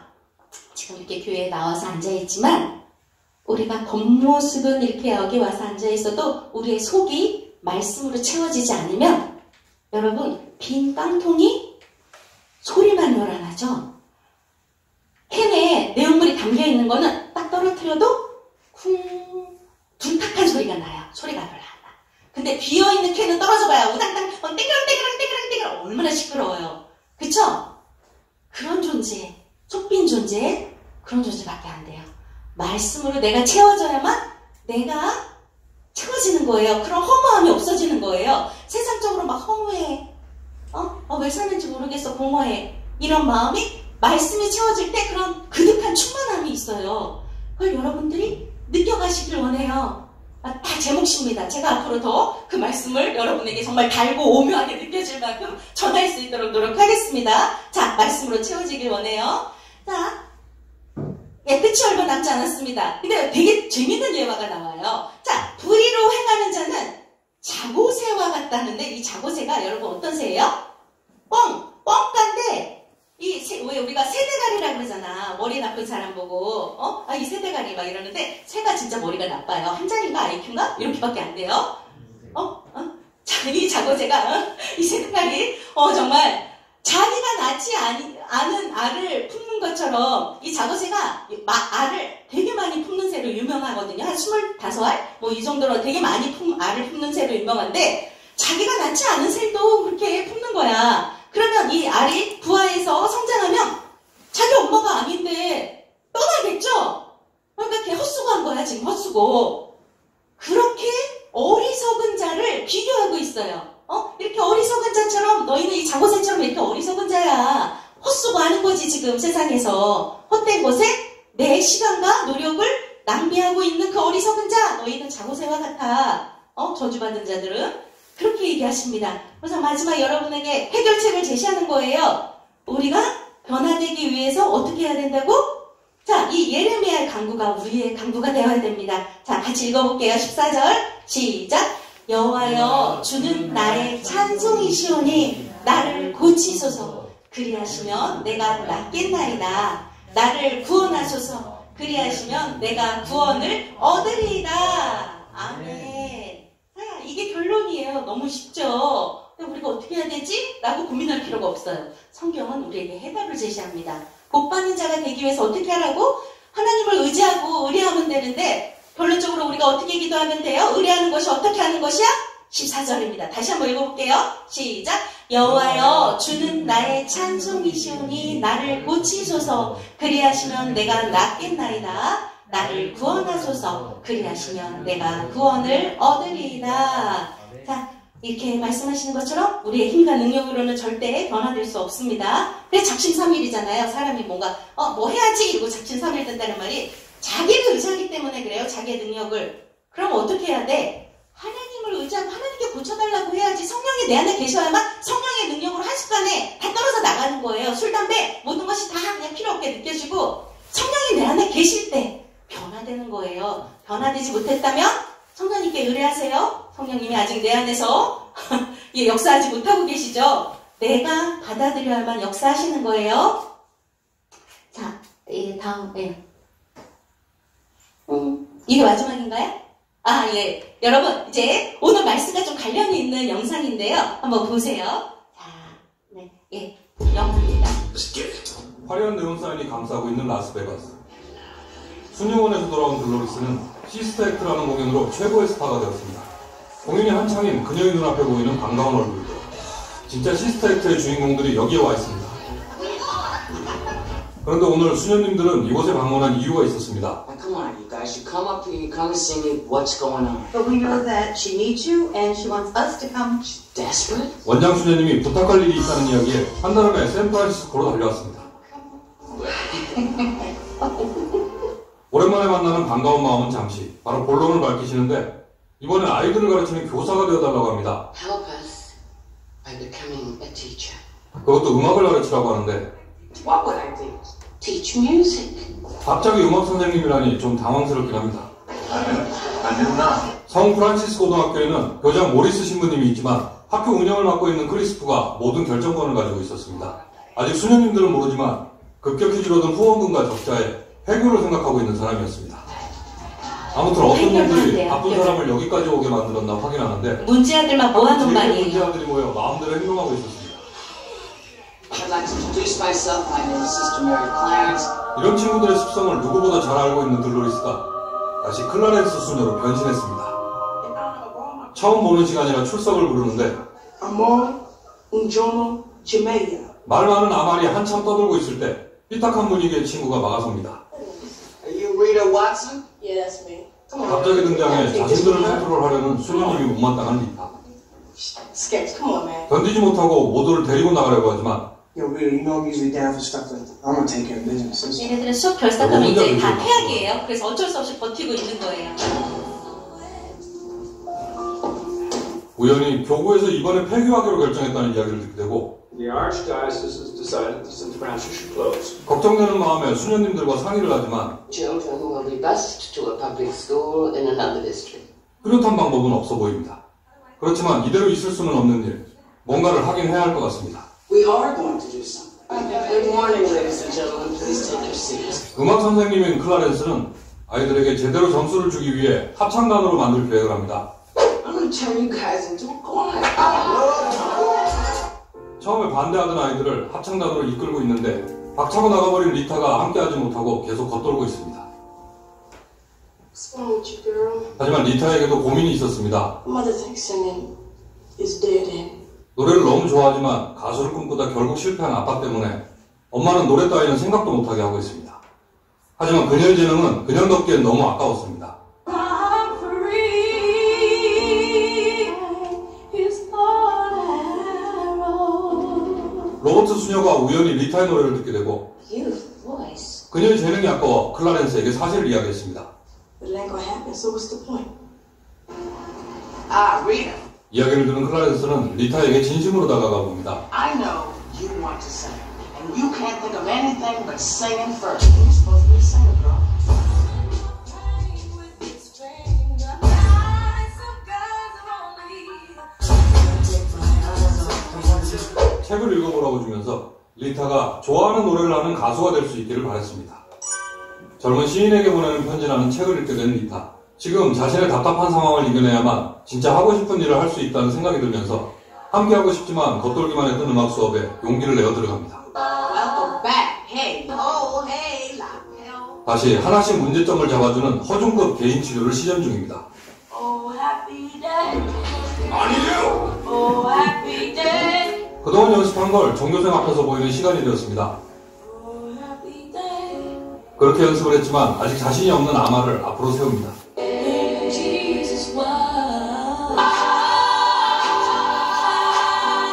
S1: 지금 이렇게 교회에 나와서 앉아있지만, 우리가 겉모습은 이렇게 여기 와서 앉아있어도 우리의 속이 말씀으로 채워지지 않으면, 여러분, 빈 깡통이 소리만 요란하죠? 캔에 내용물이 담겨있는 거는 딱 떨어뜨려도 쿵, 둔탁한 소리가 나요. 소리가 별로 안 나. 근데 비어있는 캔은 떨어져봐야 우당당, 땡그랑 얼마나 시끄러워요. 그쵸? 그런 존재, 속빈 존재, 그런 존재밖에 안 돼요. 말씀으로 내가 채워져야만 내가 채워지는 거예요. 그런 허무함이 없어지는 거예요. 세상적으로 막 허무해. 왜 사는지 모르겠어, 공허해. 이런 마음이 말씀이 채워질 때 그런 그득한 충만함이 있어요. 그걸 여러분들이 느껴가시길 원해요. 다 제 몫입니다. 제가 앞으로 더 그 말씀을 여러분에게 정말 달고 오묘하게 느껴질 만큼 전할 수 있도록 노력하겠습니다. 자, 말씀으로 채워지길 원해요. 자, 끝이 얼마 남지 않았습니다. 근데 되게 재밌는 예화가 나와요. 자, 불의로 행하는 자는 자고새와 같다는데, 이 자고새가 여러분 어떤 새예요? 뻥까인데, 왜 우리가 새대가리라고 그러잖아. 머리 나쁜 사람 보고, 이 새대가리 막 이러는데, 새가 진짜 머리가 나빠요. 한 잔인가 IQ인가? 이렇게밖에 안 돼요. 자, 이 자고새가, 이 새대가리, 정말, 자기가 낳지 않은 알을 품는 것처럼, 이 자고새가 알을 되게 많이 품는 새로 유명하거든요. 한 25알? 뭐 이 정도로 되게 많이 알을 품는 새로 유명한데, 자기가 낳지 않은 새도 그렇게 품는 거야. 그러면 이 알이 부화해서 성장하면 자기 엄마가 아닌데 떠나겠죠? 그러니까 걔 헛수고한 거야, 지금 헛수고. 그렇게 어리석은 자를 비교하고 있어요. 이렇게 어리석은 자처럼, 너희는 이 자고새처럼 이렇게 어리석은 자야. 헛수고하는 거지, 지금 세상에서. 헛된 곳에 내 시간과 노력을 낭비하고 있는 그 어리석은 자, 너희는 자고새와 같아. 저주받은 자들은. 그렇게 얘기하십니다. 그래서 마지막 여러분에게 해결책을 제시하는 거예요. 우리가 변화되기 위해서 어떻게 해야 된다고? 자, 이 예레미야의 강구가 우리의 강구가 되어야 됩니다. 자, 같이 읽어볼게요. 14절 시작. 여호와여 주는 나의 찬송이시오니 나를 고치소서. 그리하시면 내가 낫겠나이다. 나를 구원하소서. 그리하시면 내가 구원을 얻으리이다. 아멘. 이게 결론이에요. 너무 쉽죠? 근데 우리가 어떻게 해야 되지? 라고 고민할 필요가 없어요. 성경은 우리에게 해답을 제시합니다. 복받는 자가 되기 위해서 어떻게 하라고? 하나님을 의지하고 의뢰하면 되는데, 결론적으로 우리가 어떻게 기도하면 돼요? 의뢰하는 것이 어떻게 하는 것이야? 14절입니다. 다시 한번 읽어볼게요. 시작. 여호와여 주는 나의 찬송이시오니 나를 고치소서. 그리하시면 내가 낫겠나이다. 나를 구원하소서. 그리하시면 내가 구원을 얻으리이다. 자, 이렇게 말씀하시는 것처럼 우리의 힘과 능력으로는 절대 변화될 수 없습니다. 그래 작심삼일이잖아요. 사람이 뭔가 뭐 해야지 이러고 작심삼일 된다는 말이 자기를 의지하기 때문에 그래요. 자기의 능력을. 그럼 어떻게 해야 돼? 하나님을 의지하고 하나님께 고쳐달라고 해야지. 성령이 내 안에 계셔야만 성령의 능력으로 한순간에 다 떨어져 나가는 거예요. 술, 담배 모든 것이 다 그냥 필요 없게 느껴지고 성령이 내 안에 계실 때 변화되는 거예요. 변화되지 못했다면 성령님께 의뢰하세요. 성령님이 아직 내 안에서 역사하지 못하고 계시죠. 내가 받아들여야만 역사하시는 거예요. 자, 다음. 이게 마지막인가요? 예. 여러분, 이제 오늘 말씀과 좀 관련이 있는 영상인데요. 한번 보세요. 자, 네. 예. 영상입니다.
S4: 화려한 네온사인이 감싸고 있는 라스베가스. 순영원에서 돌아온 글로리스는 시스터액트라는 공연으로 최고의 스타가 되었습니다. 공연이 한창인 그녀의 눈앞에 보이는 반가운 얼굴들. 진짜 시스터액트의 주인공들이 여기에 와 있습니다. 그런데 오늘 수녀님들은 이곳에 방문한 이유가 있었습니다.
S5: Come on, you guys. You come up here, you come to see me. What's going on?
S6: But we know that she needs you and she wants us to come.
S5: She's desperate?
S4: 원장 수녀님이 부탁할 일이 있다는 이야기에 한 달 후에 샌프란시스코로 달려왔습니다. 오랜만에 만나는 반가운 마음은 잠시 바로 본론을 밝히시는데 이번엔 아이들을 가르치는 교사가 되어달라고 합니다.
S5: Help us by becoming a teacher.
S4: 그것도 음악을 가르치라고 하는데
S5: What would I do? Teach music.
S4: 갑자기 음악 선생님이라니 좀 당황스럽긴 합니다.
S3: 안 되구나.
S4: 성 프란시스 고등학교에는 교장 모리스 신부님이 있지만 학교 운영을 맡고 있는 크리스프가 모든 결정권을 가지고 있었습니다. 아직 수녀님들은 모르지만 급격히 줄어든 후원금과 적자에 해교를 생각하고 있는 사람이었습니다. 아무튼 어떤 놈들이 바쁜 사람을 여기까지 오게 만들었나 확인하는데
S1: 문제아들만 모아놓은 말이에요.
S4: 문제아들이 모여 마음대로 행동하고 있었습니다.
S5: I'd like to introduce myself. My name is Sister Mary Clarence.
S4: 이런 친구들의 습성을 누구보다 잘 알고 있는 들로리스가 다시 클라렌스 수녀로 변신했습니다. 처음 보는 시간이라 출석을 부르는데
S7: Amor, Unjono, Chimeya.
S4: 말 많은 아말이 한참 떠들고 있을 때 삐딱한 분위기의 친구가 막아섭니다.
S5: Are you Rita Watson?
S6: Yeah, that's me.
S4: 갑자기 등장해 자신들을 컨트롤하려는 수녀님이 못마땅한 리타.
S6: Sketch, come on, man.
S4: 견디지 못하고 모두를 데리고 나가려고 하지만
S7: Yo, Rita, you know I'm usually down for stuff like that. I'm gonna take care of business.
S1: 얘네들은 수업 결석하면 이제 다 폐학이에요. 그래서 어쩔 수 없이 버티고 있는 거예요.
S4: 우연히 교구에서 이번에 폐교하기로 결정했다는 이야기를 듣게 되고
S8: The archdiocese has decided that St. Francis should close.
S4: 걱정되는 마음에 수녀님들과 상의를 하지만
S9: Children will be bused to a public school in another district.
S4: 뚜렷한 방법은 없어 보입니다. 그렇지만 이대로 있을 수는 없는 일, 뭔가를 하긴 해야 할 것 같습니다.
S5: We are going to do something.
S9: Good morning, ladies and gentlemen. Please take your seats.
S4: 음악 선생님인 클라렌스는 아이들에게 제대로 점수를 주기 위해 합창단으로 만들 계획을 합니다.
S5: I'm going to turn you guys into a choir.
S4: 처음에 반대하던 아이들을 합창단으로 이끌고 있는데 박차고 나가버린 리타가 함께하지 못하고 계속 겉돌고 있습니다.
S9: What's wrong with you, girl?
S4: 하지만 리타에게도 고민이 있었습니다.
S9: Mother thinks singing is dead end.
S4: 노래를 너무 좋아하지만 가수를 꿈꾸다 결국 실패한 아빠 때문에 엄마는 노래 따위는 생각도 못하게 하고 있습니다. 하지만 그녀의 재능은 그녀답기엔 너무 아까웠습니다. 로버트 수녀가 우연히 리타의 노래를 듣게 되고 그녀의 재능이 아까워 클라렌스에게 사실을 이야기했습니다.
S9: But it ain't gonna happen, so what's the point?
S5: Rita,
S4: 이야기를 들은 클라렌스는 리타에게 진심으로 다가가 봅니다.
S5: I know you want to sing, and you can't think of anything but singing first. You're supposed to be a singer, girl.
S4: 책을 읽어보라고 주면서 리타가 좋아하는 노래를 하는 가수가 될 수 있기를 바랬습니다. 젊은 시인에게 보내는 편지라는 책을 읽게 된 리타. 지금 자신의 답답한 상황을 이겨내야만 진짜 하고 싶은 일을 할 수 있다는 생각이 들면서 함께하고 싶지만 겉돌기만 했던 음악 수업에 용기를 내어 들어갑니다.
S5: Welcome back. Hey. Oh, hey.
S4: 다시 하나씩 문제점을 잡아주는 허중급 개인 치료를 시전 중입니다.
S9: Oh, happy day.
S2: 아니에요!
S9: Oh, happy day.
S4: 그동안 연습한 걸 전교생 앞에서 보이는 시간이 되었습니다.
S9: Oh, happy day.
S4: 그렇게 연습을 했지만 아직 자신이 없는 아마를 앞으로 세웁니다.
S9: Jesus was.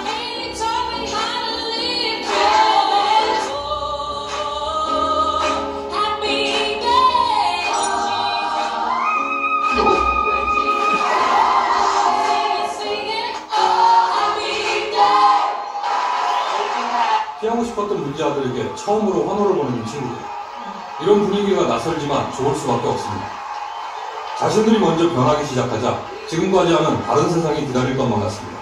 S9: He taught me how to live. Oh, happy day. Sing it. Oh, happy day.
S4: 피하고 싶었던 문제아들에게 처음으로 환호를 보내는 친구들. 이런 분위기가 낯설지만 좋을 수밖에 없습니다. 자신들이 먼저 변하기 시작하자 지금까지와는 다른 세상이 기다릴 것만 같습니다.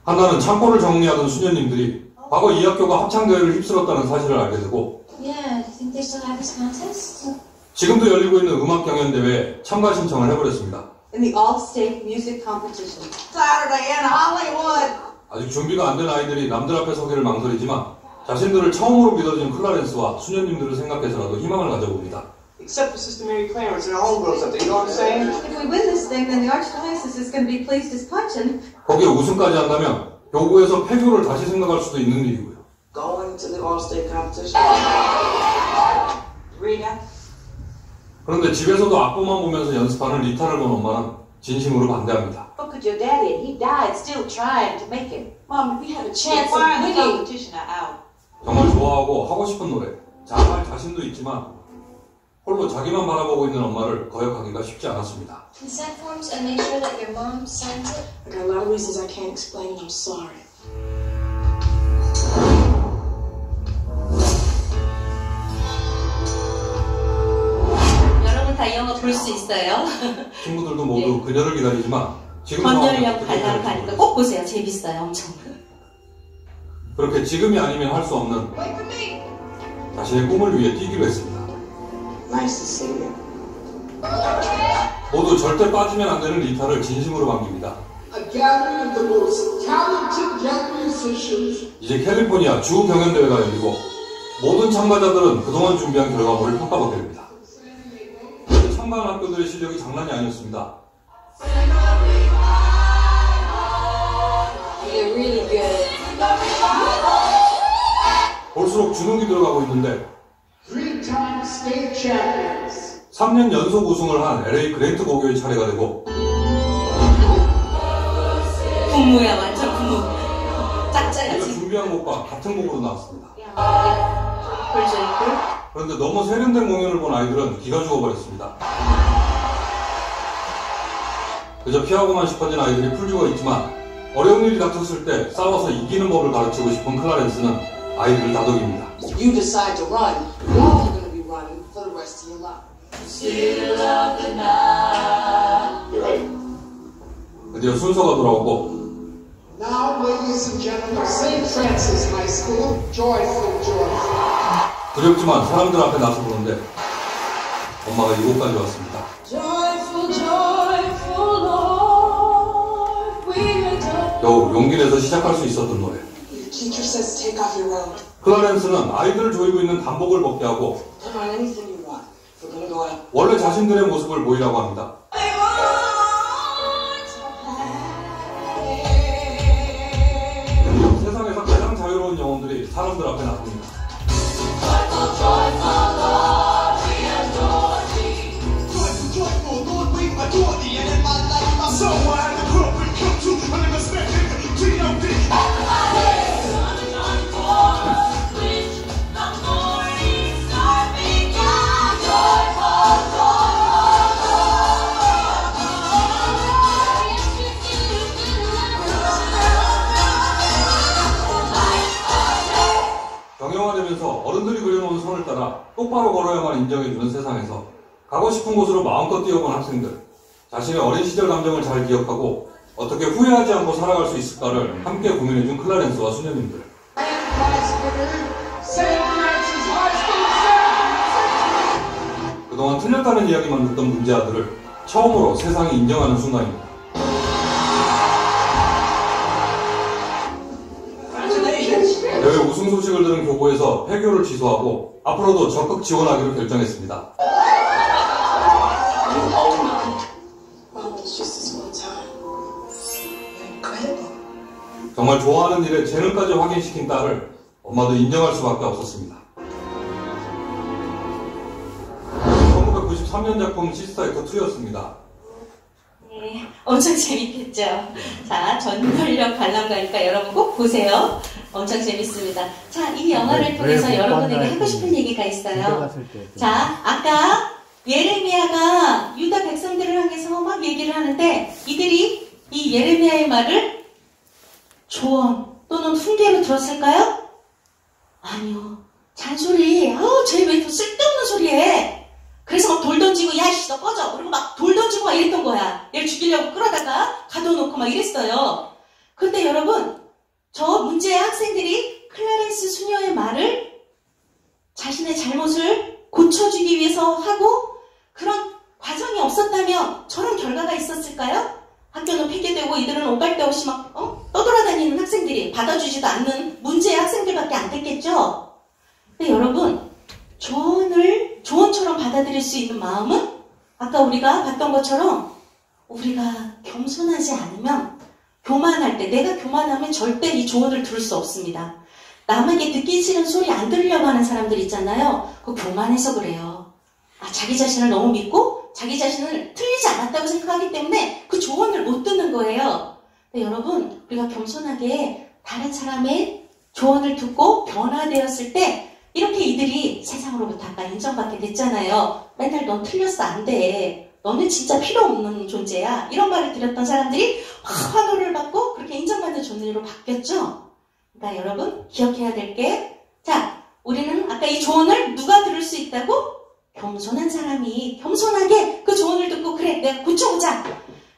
S4: 한나는 창고를 정리하던 수녀님들이 과거 이 학교가 합창대회를 휩쓸었다는 사실을 알게 되고
S10: Yeah, do you think they still have this contest?
S4: 지금도 열리고 있는 음악경연대회에 참가 신청을 해버렸습니다.
S6: In the all-state music competition.
S5: Saturday in Hollywood.
S4: 아직 준비가 안 된 아이들이 남들 앞에 서기를 망설이지만 자신들을 처음으로 믿어준 클라렌스와 수녀님들을 생각해서라도 희망을 가져봅니다.
S7: Except for Sister Mary Clarence and her homegirls up there, you know what I'm saying?
S6: If we win this thing, then the archdiocese is going to be pleased as punch, and
S4: 거기에 우승까지 한다면 교구에서 폐교를 다시 생각할 수도 있는 일이고요.
S5: Going to the all-state competition. Rita.
S4: 그런데 집에서도 악보만 보면서 연습하는 리타를 본 엄마는 진심으로 반대합니다.
S10: Look at your daddy. He died still trying to make it.
S9: Mom, we had a chance
S10: Why
S9: of
S10: the
S9: winning.
S10: competition are out?
S4: 정말 좋아하고 하고 싶은 노래, 잘할 자신도 있지만 홀로 자기만 바라보고 있는 엄마를 거역하기가 쉽지 않았습니다.
S10: Consent forms and make sure that your mom signs it.
S9: I got a lot of reasons I can't explain. I'm sorry.
S1: 여러분 다 영어 볼 수 있어요.
S4: 친구들도 모두 그녀를 기다리지만 지금
S1: 건열령 발랄 가니까 꼭 보세요. 재밌어요. 엄청.
S4: 그렇게 지금이 아니면 할 수 없는 자신의 꿈을 위해 뛰기로 했습니다.
S5: Nice to see you.
S4: 모두 절대 빠지면 안 되는 리타를 진심으로 반깁니다.
S5: A gathering of the most talented young musicians.
S4: 이제 캘리포니아 주 경연대회가 열리고 모든 참가자들은 그동안 준비한 결과물을 평가받게 됩니다. 참가한 학교들의 실력이 장난이 아니었습니다.
S9: You're really good.
S4: 볼수록 주눅이 들어가고 있는데
S5: 3-time state champions.
S4: 3년 연속 우승을 한 LA 그랜트 고교의 차례가 되고
S1: 부모야 완전 부모.
S4: 우리가
S1: 짝짝이지.
S4: 준비한 곡과 같은 곡으로 나왔습니다.
S1: 볼수 있고.
S4: 그런데 너무 세련된 공연을 본 아이들은 기가 죽어버렸습니다. 그저 피하고만 싶어진 아이들이 풀죽어 있지만 어려운 일이 닥쳤을 때 싸워서 이기는 법을 가르치고 싶은 클라렌스는 아이들을 다독입니다.
S5: You decide to run, you're all going to be running for the rest of your life.
S2: Still of the night. You're right.
S4: 드디어 순서가 돌아오고
S5: Now, ladies and gentlemen, St. Francis High School, joyful, joyful.
S4: 두렵지만 사람들 앞에 나서 보는데 엄마가 이곳까지 왔습니다.
S10: Joyful, joyful Lord, we adore.
S4: 겨우 용기 내서 시작할 수 있었던 노래.
S5: Your teacher says take off your robe.
S4: 클라렌스는 아이들을 조이고 있는 단복을 벗게 하고
S5: Put on anything you want. We're going to go out.
S4: 원래 자신들의 모습을 보이라고 합니다. 세상에서 가장 자유로운 영혼들이 사람들 앞에 나섭니다. 경영화되면서 어른들이 그려놓은 선을 따라 똑바로 걸어야만 인정해주는 세상에서 가고 싶은 곳으로 마음껏 뛰어본 학생들, 자신의 어린 시절 감정을 잘 기억하고 어떻게 후회하지 않고 살아갈 수 있을까를 함께 고민해준 클라렌스와 수녀님들. 그동안 틀렸다는 이야기만 듣던 문제아들을 처음으로 세상이 인정하는 순간입니다. 대회 우승 소식을 들은 교구에서 폐교를 취소하고 앞으로도 적극 지원하기로 결정했습니다. 정말 좋아하는 일에 재능까지 확인시킨 딸을 엄마도 인정할 수밖에 없었습니다. 1993년 작품 시스터 액터 2였습니다.
S1: 네, 엄청 재밌겠죠. 자, 전설력 관람가니까 여러분 꼭 보세요. 엄청 재밌습니다. 자, 이 영화를 통해서 여러분에게 하고 싶은 얘기가 있어요. 자, 아까 예레미야가 유다 백성들을 향해서 막 얘기를 하는데 이들이 이 예레미야의 말을 조언 또는 훈계로 들었을까요? 아니요. 잔소리. 아우, 쟤 왜 또 쓸데없는 소리 해? 그래서 막 돌 던지고, 야, 씨, 너 꺼져. 그리고 막 돌 던지고 막 이랬던 거야. 얘를 죽이려고 끌어다가 가둬놓고 막 이랬어요. 근데 여러분, 저 문제의 학생들이 클라렌스 수녀의 말을 자신의 잘못을 고쳐주기 위해서 하고 그런 과정이 없었다면 저런 결과가 있었을까요? 학교는 폐교되고 이들은 오갈 데 없이 막 떠돌아다니는 학생들이 받아주지도 않는 문제의 학생들밖에 안 됐겠죠? 근데 여러분, 조언처럼 받아들일 수 있는 마음은 아까 우리가 봤던 것처럼 우리가 겸손하지 않으면 교만할 때, 내가 교만하면 절대 이 조언을 들을 수 없습니다. 남에게 듣기 싫은 소리 안 들으려고 하는 사람들 있잖아요. 그거 교만해서 그래요. 자기 자신을 너무 믿고 자기 자신을 틀리지 않았다고 생각하기 때문에 그 조언을 못 듣는 거예요. 근데 여러분, 우리가 겸손하게 다른 사람의 조언을 듣고 변화되었을 때 이렇게 이들이 세상으로부터 아까 인정받게 됐잖아요. 맨날 넌 틀렸어, 안 돼. 너는 진짜 필요 없는 존재야. 이런 말을 드렸던 사람들이 환호를 받고 그렇게 인정받는 존재로 바뀌었죠. 그러니까 여러분 기억해야 될 게, 자, 우리는 아까 이 조언을 누가 들을 수 있다고? 겸손한 사람이 겸손하게 그 조언을 듣고 그래, 내가 고쳐보자.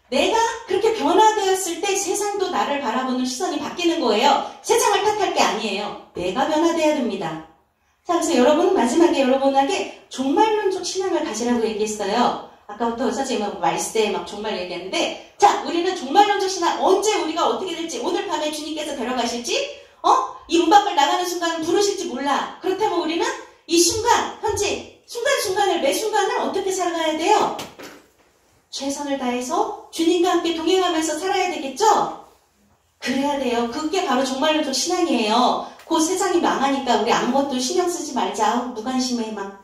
S1: 내가 그렇게 변화되었을 때 세상도 나를 바라보는 시선이 바뀌는 거예요. 세상을 탓할 게 아니에요. 내가 변화돼야 됩니다. 자, 그래서 여러분, 마지막에 여러분에게 종말론적 신앙을 가지라고 얘기했어요. 아까부터 선생님하고 말씀 때 막 종말 얘기했는데, 자, 우리는 종말론적 신앙, 언제 우리가 어떻게 될지, 오늘 밤에 주님께서 데려가실지, 이 문 밖을 나가는 순간 부르실지 몰라. 그렇다면 우리는 이 순간, 현재, 순간순간을, 매 순간을 어떻게 살아가야 돼요? 최선을 다해서 주님과 함께 동행하면서 살아야 되겠죠? 그래야 돼요. 그게 바로 종말론적 신앙이에요. 그 세상이 망하니까 우리 아무것도 신경 쓰지 말자. 무관심해 막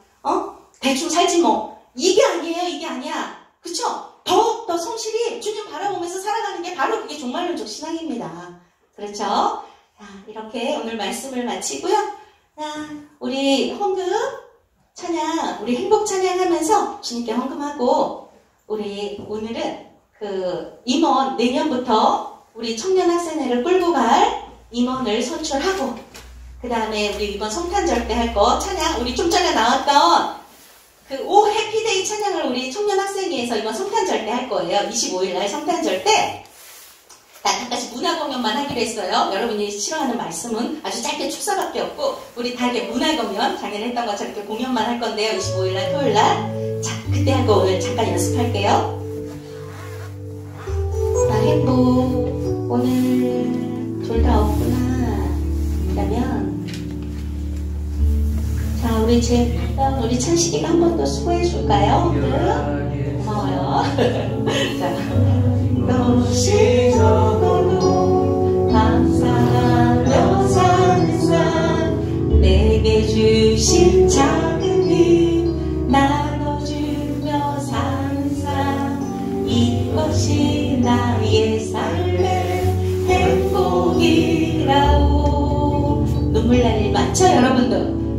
S1: 대충 살지 뭐. 이게 아니에요. 이게 아니야. 그쵸? 더욱더 성실히 주님 바라보면서 살아가는 게 바로 그게 종말론적 신앙입니다. 그렇죠? 자, 이렇게 오늘 말씀을 마치고요. 자, 우리 헌금 찬양, 우리 행복 찬양하면서 주님께 헌금하고 우리 오늘은 임원 내년부터 우리 청년 학생회를 끌고 갈 임원을 선출하고 그 다음에 우리 이번 성탄절 때 할 거 찬양 우리 좀 전에 나왔던 오 해피데이 찬양을 우리 청년 학생회에서 이번 성탄절 때 할 거예요. 25일날 성탄절 때 한 가지 문화 공연만 하기로 했어요. 여러분이 싫어하는 말씀은 아주 짧게 축사밖에 없고 우리 다 이렇게 문화 공연 작년에 했던 것처럼 이렇게 공연만 할 건데요. 25일날 토요일날 자 그때 할 거 오늘 잠깐 연습할게요. 나 행복 오늘 둘 다 없구나. 그러면 자 우리 우리 찬식이가 한 번 더 수고해 줄까요? 고마워요. 자. 너시 적어도 감사하며 사는 삶 내게 주신 작은 힘 나눠주며 사는 삶 이것이 나의 삶의 행복이라오. 눈물 날 일 많죠 여러분들?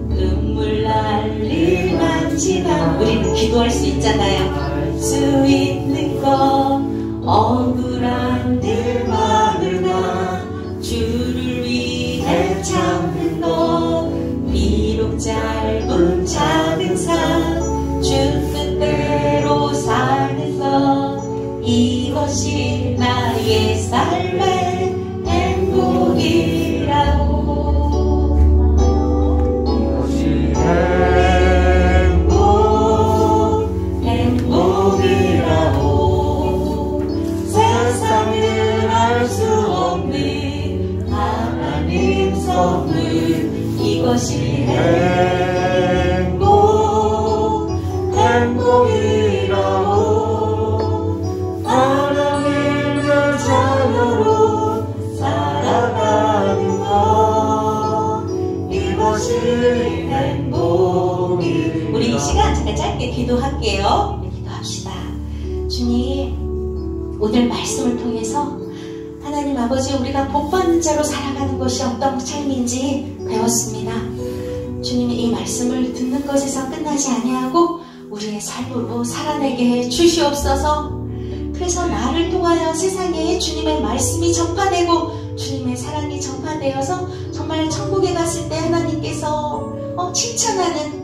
S1: 눈물 날 일 많지만 우리는 기도할 수 있잖아요. 할 수 있는 것 억울한 일 많으나 주를 위해 참는 것 비록 짧은 작은 삶 주 뜻대로 사는 것 이것이 나의 삶의 행복이라고. 이것이 행복이라고. 세상을 알 수 없는 하나님 선물 이것이 행복이라고. 하나님의 자녀로 살아가는 것 이것이 행복이. 우리 이 시간 잠깐 짧게 기도할게요. 기도합시다. 주님 오늘 말씀을 통해서 하나님 아버지 우리가 복받는 자로 살아가는 것이 어떤 삶인지 배웠습니다. 주님이 이 말씀을 듣는 것에서 끝나지 아니하고 우리의 삶으로 살아내게 해 주시옵소서. 그래서 나를 통하여 세상에 주님의 말씀이 전파되고 주님의 사랑이 전파되어서 정말 천국에 갔을 때 하나님께서 칭찬하는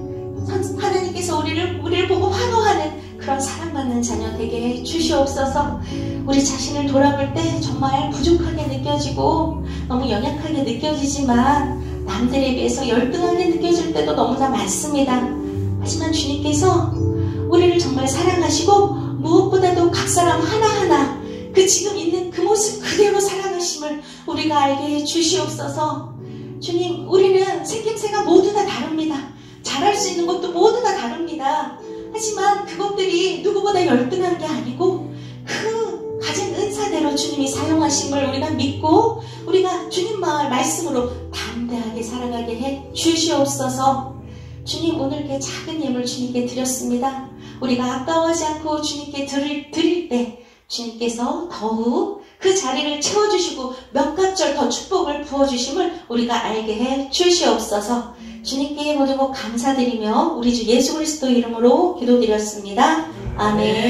S1: 하나님께서 우리를 보고 환호하는 그런 사랑받는 자녀 되게 해 주시옵소서. 우리 자신을 돌아볼 때 정말 부족하게 느껴지고 너무 연약하게 느껴지지만 남들에 비해서 열등하게 느껴질 때도 너무나 많습니다. 하지만 주님께서 우리를 정말 사랑하시고 무엇보다도 각 사람 하나하나 그 지금 있는 그 모습 그대로 사랑하심을 우리가 알게 해 주시옵소서. 주님 우리는 생김새가 모두 다 다릅니다. 잘할 수 있는 것도 모두 다 다릅니다. 하지만 그것들이 누구보다 열등한 게 아니고 그 가진 은사대로 주님이 사용하심을 우리가 믿고 우리가 주님 말씀으로 담대하게 살아가게 해 주시옵소서. 주님 오늘 이렇게 작은 예물 주님께 드렸습니다. 우리가 아까워하지 않고 주님께 드릴 때 주님께서 더욱 그 자리를 채워주시고 몇 갑절 더 축복을 부어주심을 우리가 알게 해 주시옵소서. 주님께 모두 감사드리며 우리 주 예수 그리스도 이름으로 기도드렸습니다. 아멘.